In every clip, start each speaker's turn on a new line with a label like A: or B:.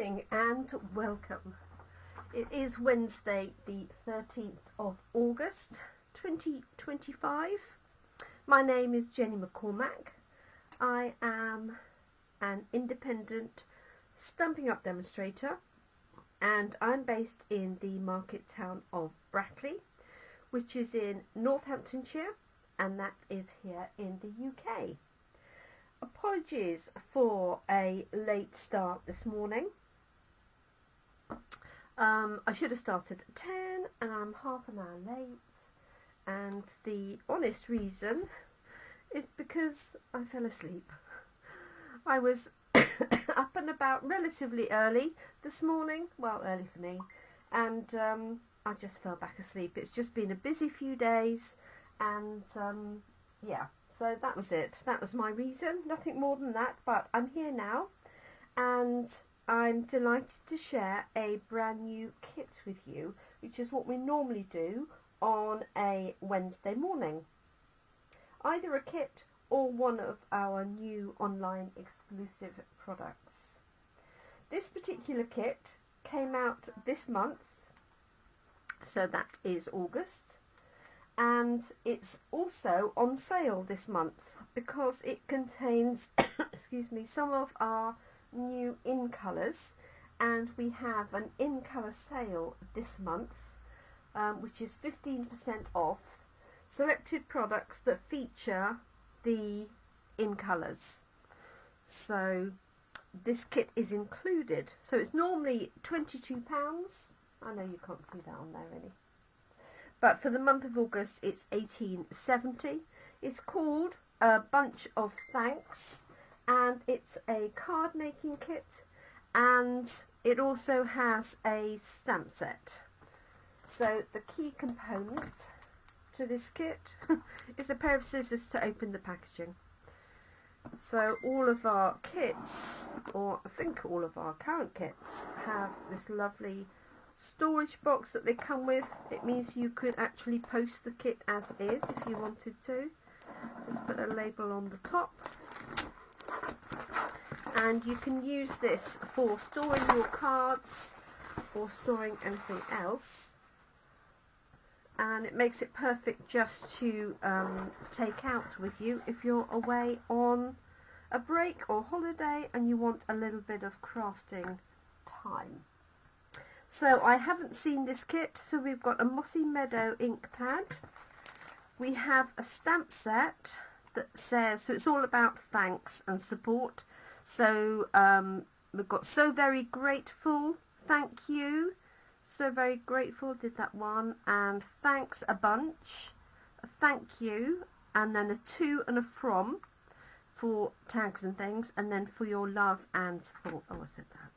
A: morning and welcome. It is Wednesday the 13th of August 2025. My name is Jenny McCormac. I am an independent Stampin' Up demonstrator and I'm based in the market town of Brackley, which is in Northamptonshire, and that is here in the UK. Apologies for a late start this morning. I should have started at 10 and I'm half an hour late, and the honest reason is because I fell asleep. I was up and about relatively early this morning, well, early for me, and I just fell back asleep. It's just been a busy few days, and yeah, so that was it. That was my reason, nothing more than that, but I'm here now and I'm delighted to share a brand new kit with you, which is what we normally do on a Wednesday morning. Either a kit or one of our new online exclusive products. This particular kit came out this month, so that is August, and it's also on sale this month because it contains excuse me, some of our new in colours, and we have an in colour sale this month, which is 15% off selected products that feature the in colours. So this kit is included, so it's normally £22. I know you can't see that on there really, but for the month of August it's £18.70. It's called A Bunch of Thanks, and it's a card making kit, and it also has a stamp set. So the key component to this kit is a pair of scissors to open the packaging. So all of our kits, or I think all of our current kits, have this lovely storage box that they come with. It means you could actually post the kit as is if you wanted to. Just put a label on the top, and you can use this for storing your cards or storing anything else, and it makes it perfect just to take out with you if you're away on a break or holiday and you want a little bit of crafting time. So I haven't seen this kit, so we've got a Mossy Meadow ink pad. We have a stamp set that says, so it's all about thanks and support. So we've got So Very Grateful, Thank You, So Very Grateful, did that one, and Thanks a Bunch, a Thank You, and then a To and a From for tags and things, and then for your love and support. Oh, I said that.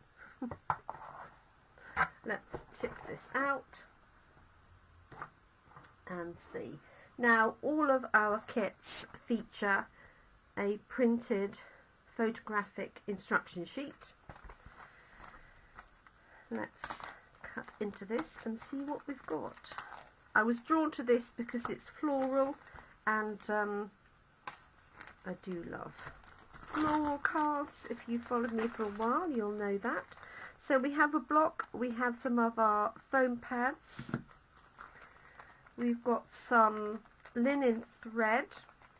A: Let's tip this out and see. Now, all of our kits feature a printed photographic instruction sheet. Let's cut into this and see what we've got. I was drawn to this because it's floral, and I do love floral cards. If you followed me for a while, you'll know that. So we have a block, we have some of our foam pads, we've got some linen thread.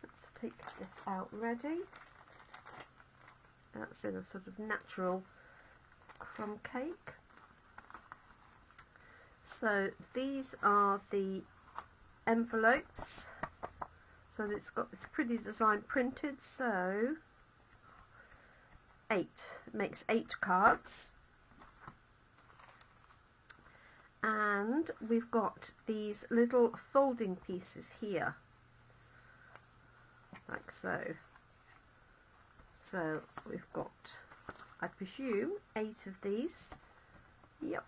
A: Let's take this out ready. That's in a sort of natural crumb cake. So these are the envelopes. So it's got this pretty design printed, so 8. It makes 8 cards. And we've got these little folding pieces here, like so. So we've got, I presume, 8 of these. Yep.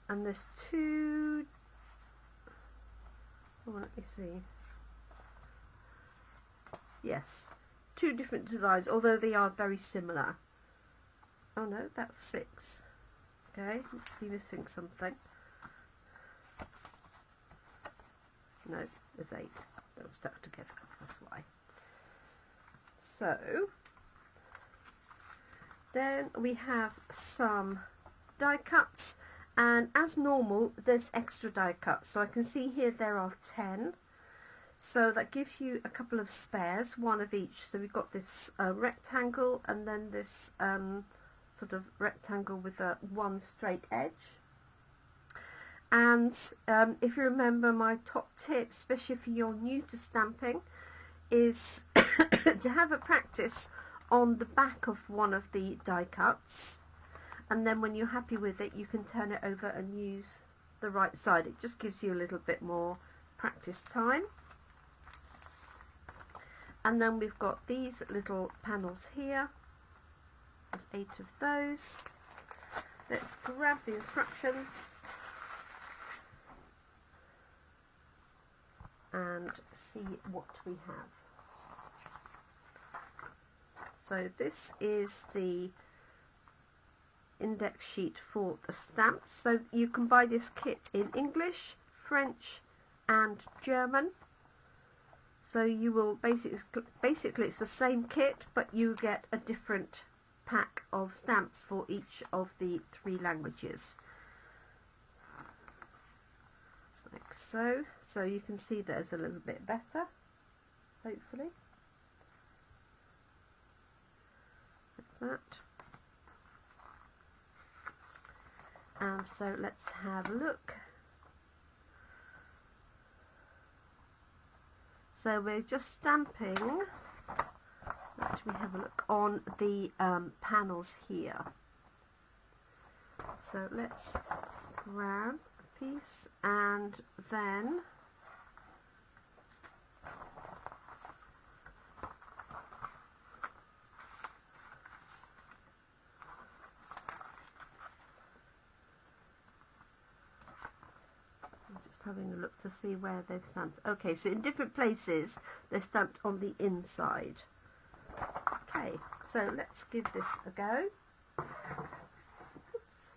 A: And there's 2, oh, let me see. Yes, 2 different designs, although they are very similar. Oh no, that's 6. Okay, must be missing something. No, there's 8. They were stuck together, that's why. So Then we have some die cuts, and as normal there's extra die cuts, so I can see here there are 10, so that gives you a couple of spares, one of each. So we've got this rectangle, and then this sort of rectangle with a one straight edge. And if you remember, my top tip, especially if you're new to stamping, is to have a practice on the back of one of the die cuts, and then when you're happy with it you can turn it over and use the right side. It just gives you a little bit more practice time. And then we've got these little panels here. There's 8 of those. Let's grab the instructions and see what we have. So this is the index sheet for the stamps. So you can buy this kit in English, French and German. So you will basically it's the same kit, but you get a different pack of stamps for each of the 3 languages. Like so. So you can see there's a little bit better, hopefully. That. And so let's have a look. So we're just stamping, let me have a look, on the panels here. So let's grab a piece and then having a look to see where they've stamped. Okay, so in different places they're stamped on the inside. Okay, so let's give this a go. Oops.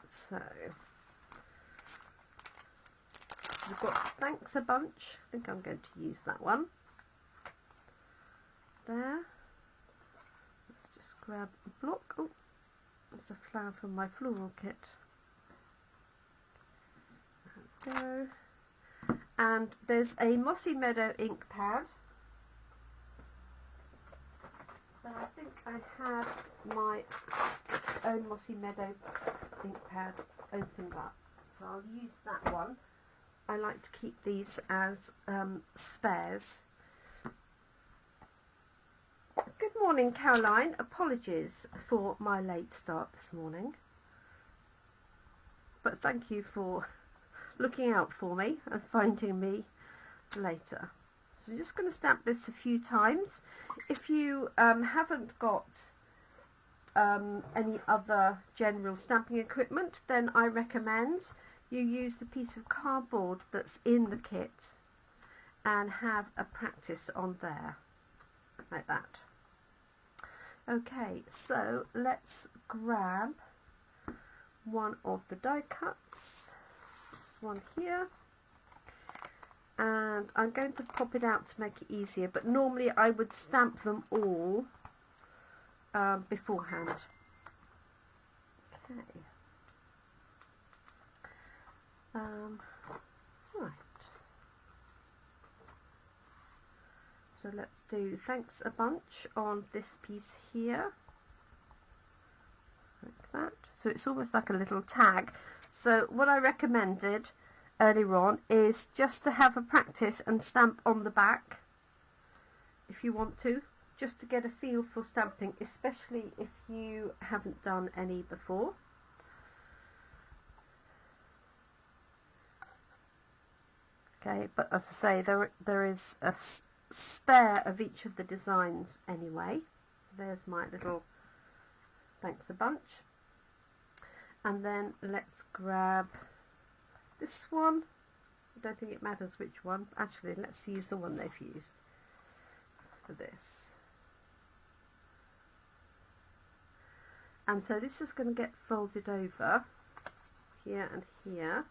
A: So we've got Thanks a Bunch. I think I'm going to use that one. There. Let's just grab a block. Oh, that's a flower from my floral kit. There we go. And there's a Mossy Meadow ink pad. So I think I have my own Mossy Meadow ink pad opened up, so I'll use that one. I like to keep these as spares. Good morning, Caroline. Apologies for my late start this morning, but thank you for looking out for me and finding me later. So I'm just going to stamp this a few times. If you haven't got any other general stamping equipment, then I recommend you use the piece of cardboard that's in the kit and have a practice on there, like that. Okay, so let's grab one of the die cuts, this one here, and I'm going to pop it out to make it easier, but normally I would stamp them all beforehand. Okay. Right. So let's do Thanks a Bunch on this piece here, like that. So it's almost like a little tag. So what I recommended earlier on is just to have a practice and stamp on the back if you want to, just to get a feel for stamping, especially if you haven't done any before. Okay, but as I say, there is a spare of each of the designs anyway. So there's my little Thanks a Bunch. And then let's grab this one. I don't think it matters which one. Actually, let's use the one they've used for this. And so this is going to get folded over here and here,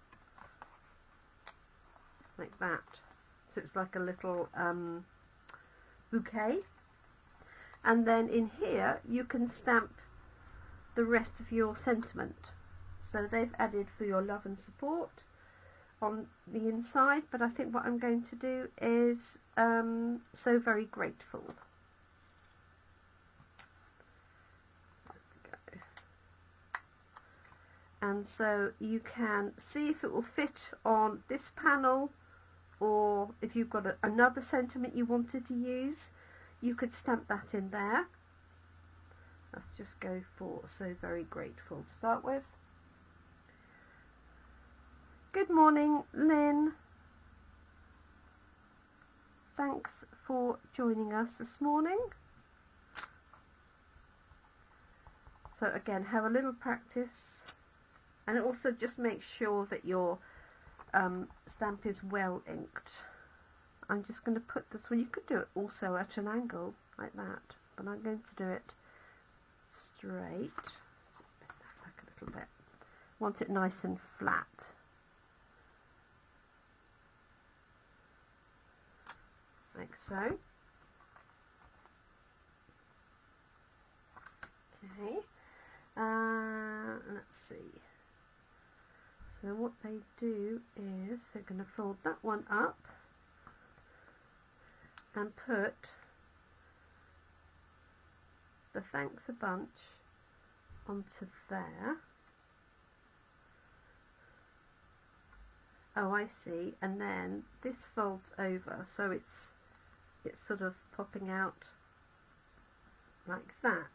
A: like that. so it's like a little bouquet. And then in here you can stamp the rest of your sentiment. So they've added for your love and support on the inside, but I think what I'm going to do is so very grateful. And so you can see if it will fit on this panel, or if you've got another sentiment you wanted to use, you could stamp that in there. Let's just go for so very grateful to start with. Good morning, Lynn. Thanks for joining us this morning. So again, have a little practice, and also just make sure that your stamp is well inked. I'm just going to put this one, you could do it also at an angle like that, but I'm going to do it straight. Just bend that back a little bit. Want it nice and flat. Like so. Okay, let's see. So what they do is they're going to fold that one up and put the thanks a bunch onto there. Oh, I see. And then this folds over, so it's sort of popping out like that.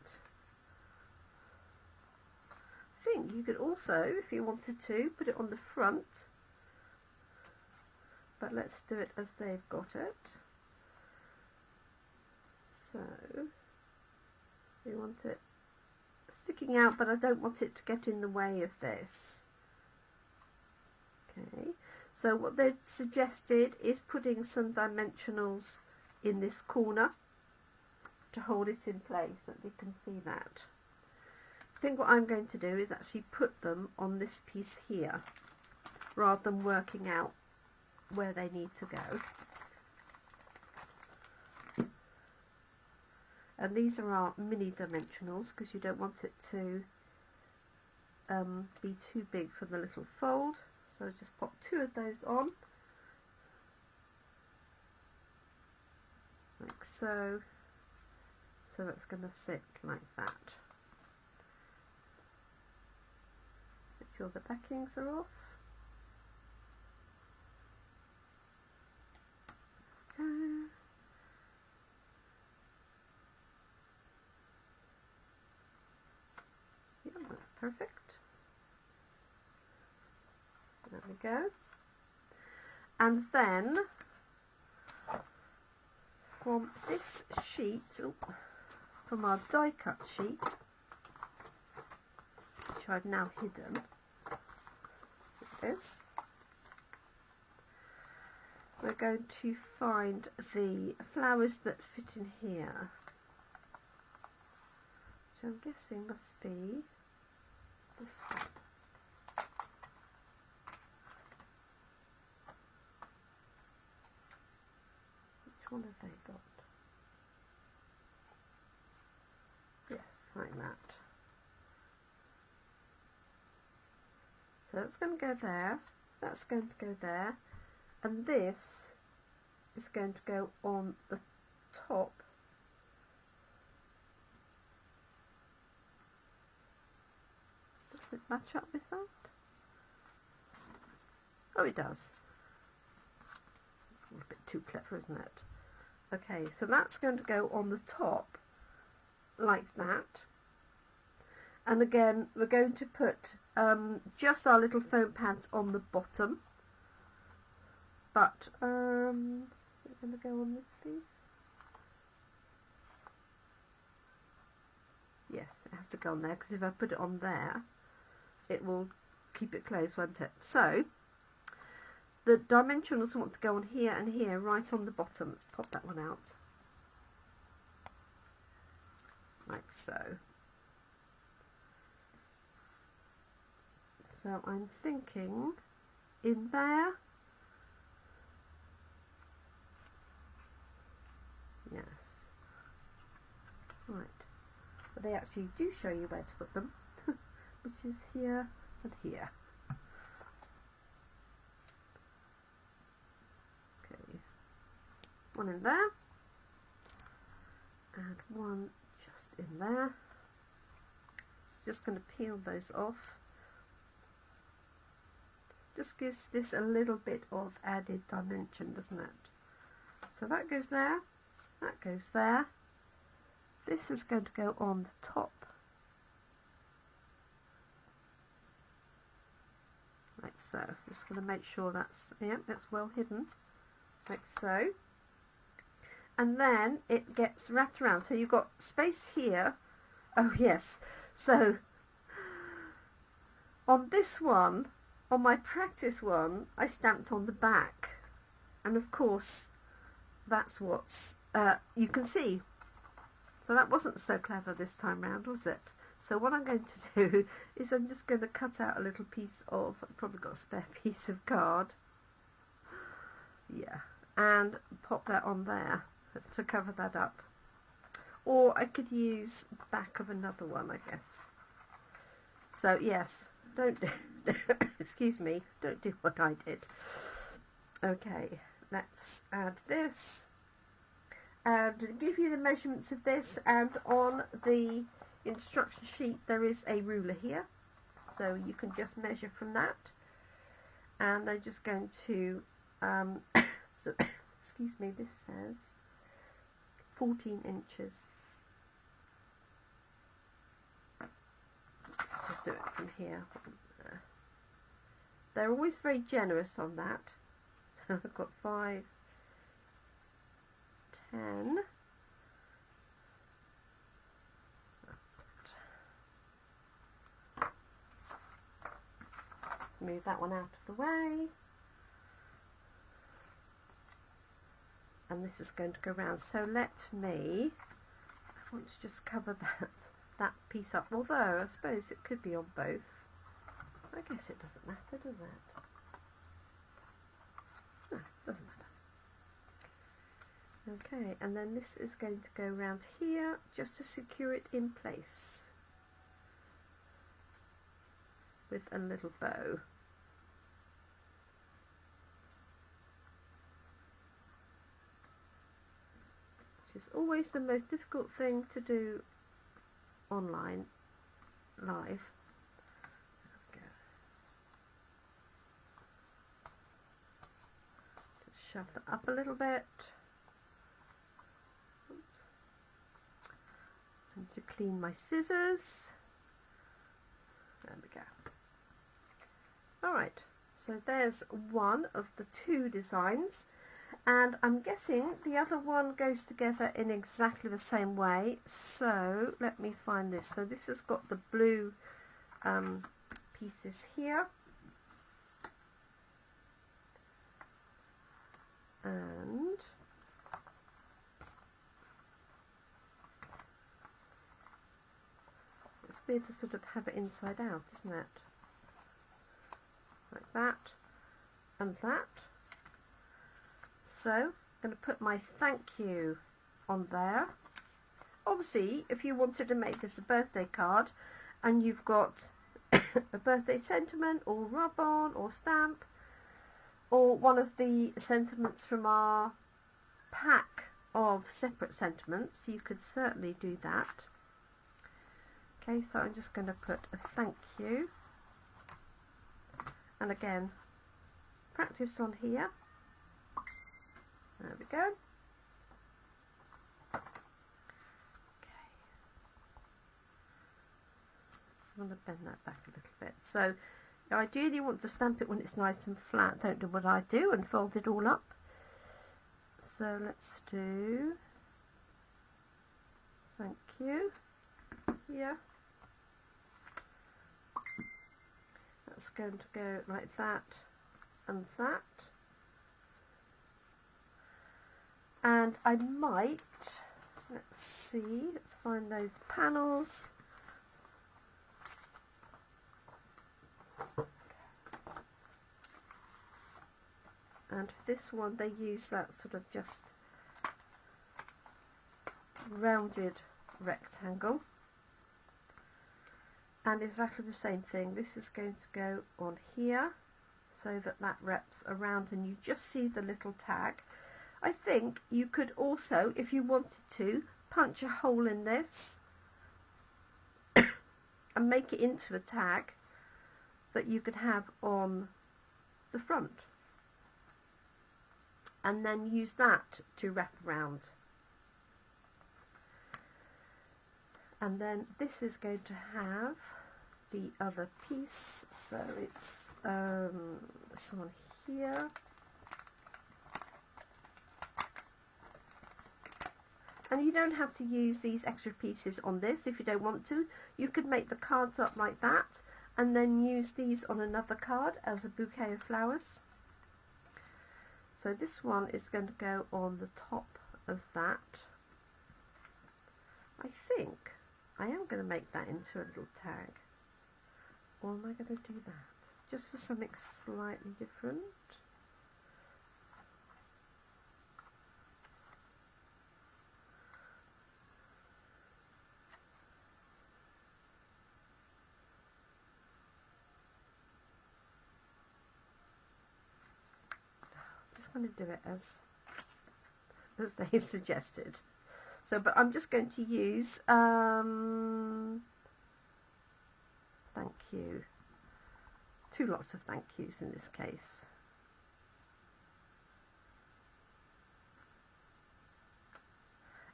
A: I think you could also, if you wanted to, put it on the front, but let's do it as they've got it. So we want it sticking out, but I don't want it to get in the way of this. Okay, so what they've suggested is putting some dimensionals in this corner to hold it in place, so that you can see that. I think what I'm going to do is actually put them on this piece here rather than working out where they need to go. And these are our mini dimensionals because you don't want it to be too big for the little fold. So just pop 2 of those on, like so. So that's going to sit like that. Make sure the backings are off. Okay. Yeah, that's perfect. There we go. And then from this sheet, from our die cut sheet, which I've now hidden, like this, we're going to find the flowers that fit in here, which I'm guessing must be this one. Which one have they got? Yes, like that. So that's going to go there, that's going to go there, and this is going to go on the top. Does it match up with that? Oh, it does. It's a bit too clever, isn't it? Okay, so that's going to go on the top like that. And again, we're going to put just our little foam pads on the bottom. But is it going to go on this piece? Yes, it has to go on there, because if I put it on there, it will keep it closed, won't it? So the dimensionals want to go on here and here, right on the bottom. Let's pop that one out, like so. So I'm thinking in there, but they actually do show you where to put them, which is here and here. Okay, one in there, and one just in there. It's just going to peel those off. Just gives this a little bit of added dimension, doesn't it? So that goes there, that goes there. This is going to go on the top, like so. Just going to make sure that's, yeah, that's well hidden, like so. And then it gets wrapped around. So you've got space here. Oh yes. So on this one, on my practice one, I stamped on the back, and of course that's what's you can see. So that wasn't so clever this time round, was it? So what I'm going to do is I'm just going to cut out a little piece of, I've probably got a spare piece of card, yeah, and pop that on there to cover that up. Or I could use the back of another one, I guess. So yes, don't do, excuse me, don't do what I did. Okay, let's add this. And to give you the measurements of this, and on the instruction sheet there is a ruler here, so you can just measure from that. And I'm just going to, so, excuse me, this says 14 inches. Let's just do it from here. They're always very generous on that. So I've got 5, 10, move that one out of the way, and this is going to go round. So let me, I want to just cover that piece up, although I suppose it could be on both. I guess it doesn't matter, does it? No, it doesn't matter. Okay, and then this is going to go around here just to secure it in place with a little bow. Which is always the most difficult thing to do online, live. There we go. Just shove that up a little bit. And to clean my scissors. There we go. Alright, so there's one of the 2 designs, and I'm guessing the other one goes together in exactly the same way. So let me find this. So this has got the blue pieces here, and it's weird to sort of have it inside out, isn't it? Like that and that. So I'm going to put my thank you on there. Obviously, if you wanted to make this a birthday card and you've got a birthday sentiment or rub-on or stamp or one of the sentiments from our pack of separate sentiments, you could certainly do that. Okay, so I'm just going to put a thank you, and again practice on here. There we go. Okay, so I'm going to bend that back a little bit. So you ideally want to stamp it when it's nice and flat. Don't do what I do and fold it all up. So let's do thank you here. That's going to go like that and that. And I might, let's see, let's find those panels. And for this one they use that sort of just rounded rectangle. and exactly the same thing. This is going to go on here so that that wraps around and you just see the little tag. I think you could also, if you wanted to, punch a hole in this and make it into a tag that you could have on the front, and then use that to wrap around. And then this is going to have the other piece, so it's this one here. And you don't have to use these extra pieces on this if you don't want to. You could make the cards up like that and then use these on another card as a bouquet of flowers. So this one is going to go on the top of that. I think I am going to make that into a little tag. Or am I going to do that? Just for something slightly different. Going to do it as they've suggested. So, but I'm just going to use thank you, 2 lots of thank yous in this case.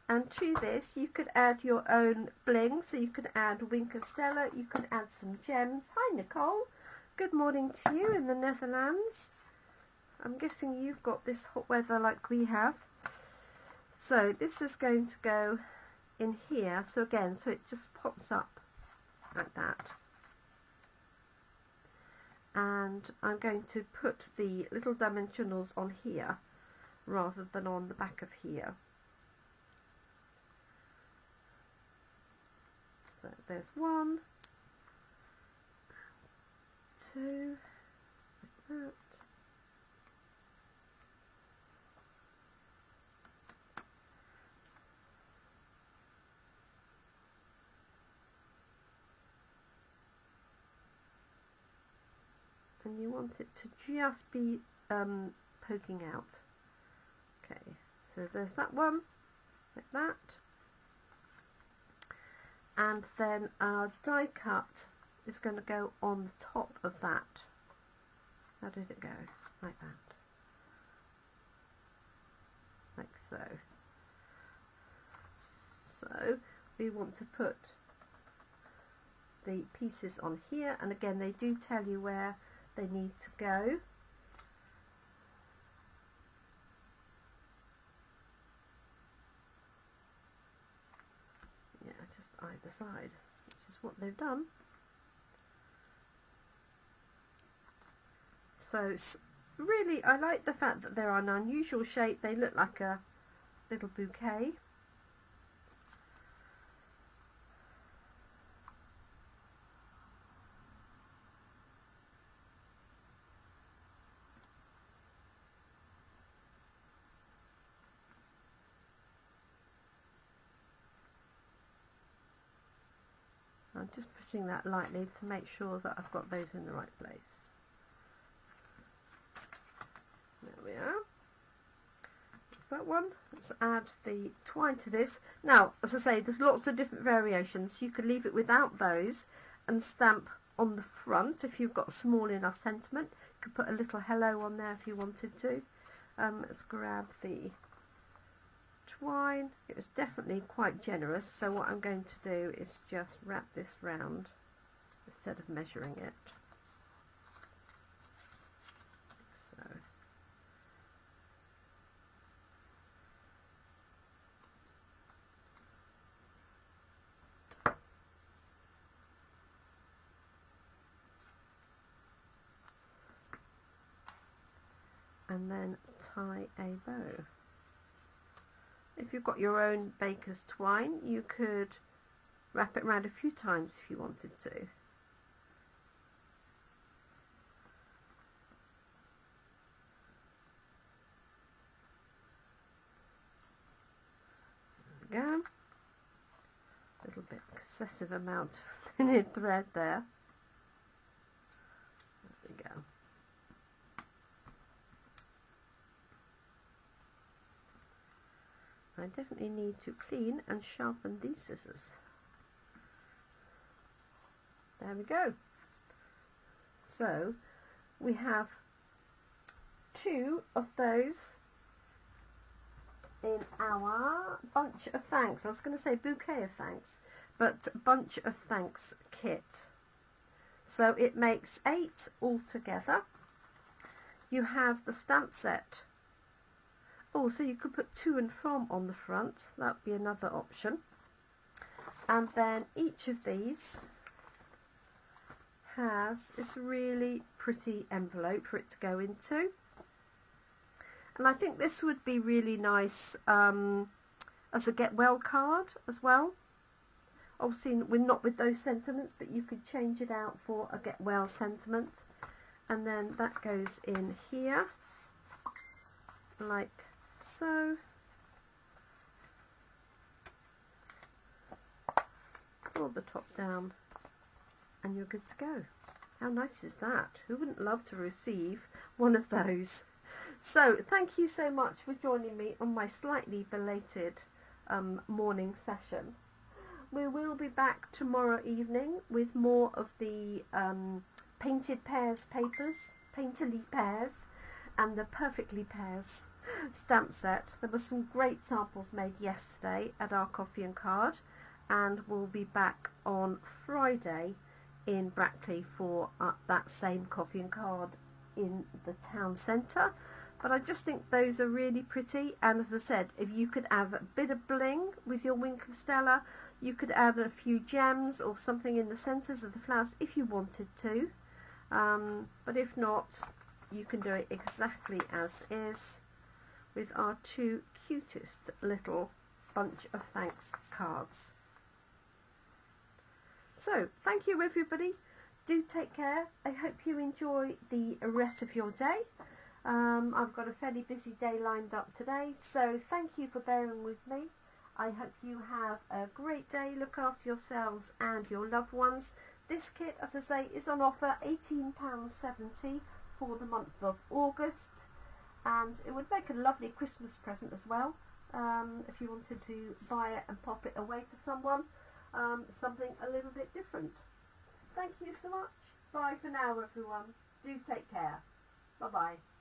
A: And to this you could add your own bling, so you could add a wink of Stella, you can add some gems. Hi Nicole, good morning to you in the Netherlands. I'm guessing you've got this hot weather like we have. So this is going to go in here. So again, so it just pops up like that. And I'm going to put the little dimensionals on here rather than on the back of here. So there's 1, 2, like that. And you want it to just be poking out. Okay, so there's that one, like that. And then our die cut is going to go on the top of that. How did it go? Like that. Like so. So we want to put the pieces on here, and again they do tell you where they need to go. Yeah, just either side, which is what they've done. So really I like the fact that they're an unusual shape. They look like a little bouquet. I'm just pushing that lightly to make sure that I've got those in the right place. There we are. That's that one. Let's add the twine to this. Now, as I say, there's lots of different variations. You could leave it without those and stamp on the front if you've got a small enough sentiment. You could put a little hello on there if you wanted to. Let's grab the twine. It was definitely quite generous, so what I'm going to do is just wrap this round instead of measuring it. So and then tie a bow. If you've got your own baker's twine, you could wrap it around a few times if you wanted to. There we go. A little bit excessive amount of in thread there. There we go. I definitely need to clean and sharpen these scissors. There we go. So we have 2 of those in our bunch of thanks. I was going to say bouquet of thanks, but bunch of thanks kit. So it makes 8 altogether. You have the stamp set. Oh, so you could put to and from on the front. That would be another option. And then each of these has this really pretty envelope for it to go into. And I think this would be really nice as a get well card as well. Obviously we're not with those sentiments, but you could change it out for a get well sentiment. And then that goes in here like so. Pull the top down and you're good to go. How nice is that? Who wouldn't love to receive one of those? So thank you so much for joining me on my slightly belated morning session. We will be back tomorrow evening with more of the Painted Pears papers, Painterly Pears, and the Perfectly Pears stamp set. There were some great samples made yesterday at our coffee and card, and we'll be back on Friday in Brackley for that same coffee and card in the town centre. But I just think those are really pretty, and as I said, if you could add a bit of bling with your Wink of Stella, you could add a few gems or something in the centres of the flowers if you wanted to, but if not, you can do it exactly as is with our 2 cutest little bunch of thanks cards. So thank you everybody, do take care. I hope you enjoy the rest of your day. I've got a fairly busy day lined up today, so thank you for bearing with me. I hope you have a great day. Look after yourselves and your loved ones. This kit, as I say, is on offer £18.70 for the month of August, and it would make a lovely Christmas present as well, if you wanted to buy it and pop it away for someone, something a little bit different. Thank you so much. Bye for now everyone. Do take care. Bye bye.